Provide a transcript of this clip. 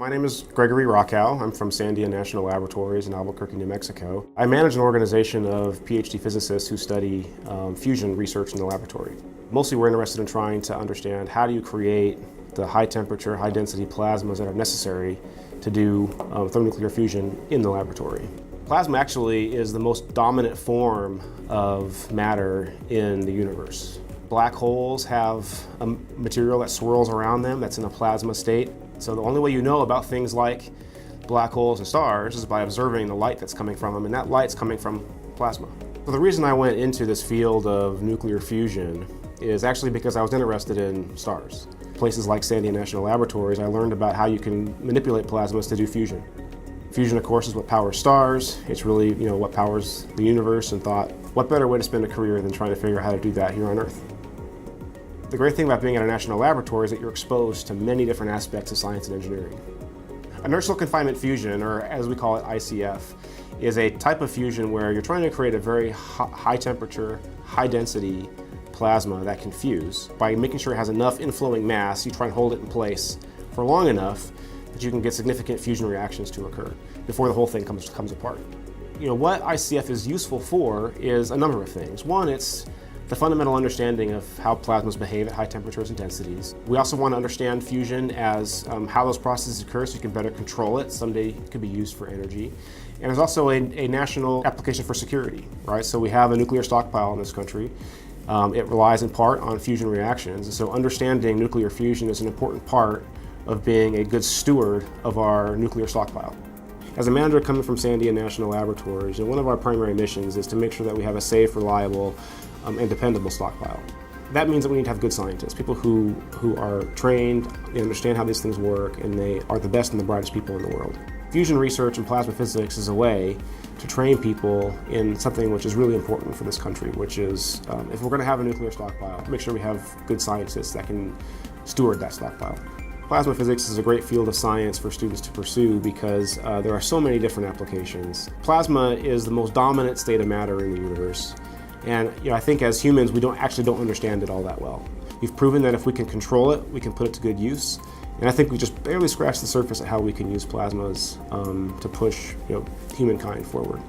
My name is Gregory Rochau. I'm from Sandia National Laboratories in Albuquerque, New Mexico. I manage an organization of PhD physicists who study fusion research in the laboratory. Mostly we're interested in trying to understand how do you create the high temperature, high density plasmas that are necessary to do thermonuclear fusion in the laboratory. Plasma actually is the most dominant form of matter in the universe. Black holes have a material that swirls around them that's in a plasma state. So the only way you know about things like black holes and stars is by observing the light that's coming from them, and that light's coming from plasma. So the reason I went into this field of nuclear fusion is actually because I was interested in stars. Places like Sandia National Laboratories, I learned about how you can manipulate plasmas to do fusion. Fusion, of course, is what powers stars. It's really, what powers the universe, and thought, what better way to spend a career than trying to figure out how to do that here on Earth? The great thing about being at a national laboratory is that you're exposed to many different aspects of science and engineering. Inertial confinement fusion, or as we call it, ICF, is a type of fusion where you're trying to create a very high temperature, high density plasma that can fuse. By making sure it has enough inflowing mass, you try and hold it in place for long enough that you can get significant fusion reactions to occur before the whole thing comes apart. What ICF is useful for is a number of things. One, it's the fundamental understanding of how plasmas behave at high temperatures and densities. We also want to understand fusion as how those processes occur so you can better control it. Someday it could be used for energy. And there's also a national application for security, right? So we have a nuclear stockpile in this country. It relies in part on fusion reactions. And so understanding nuclear fusion is an important part of being a good steward of our nuclear stockpile. As a manager coming from Sandia National Laboratories, one of our primary missions is to make sure that we have a safe, reliable, and dependable stockpile. That means that we need to have good scientists, people who are trained, they understand how these things work, and they are the best and the brightest people in the world. Fusion research and plasma physics is a way to train people in something which is really important for this country, which is, if we're going to have a nuclear stockpile, make sure we have good scientists that can steward that stockpile. Plasma physics is a great field of science for students to pursue because there are so many different applications. Plasma is the most dominant state of matter in the universe. And I think as humans, we don't understand it all that well. We've proven that if we can control it, we can put it to good use. And I think we just barely scratched the surface at how we can use plasmas to push humankind forward.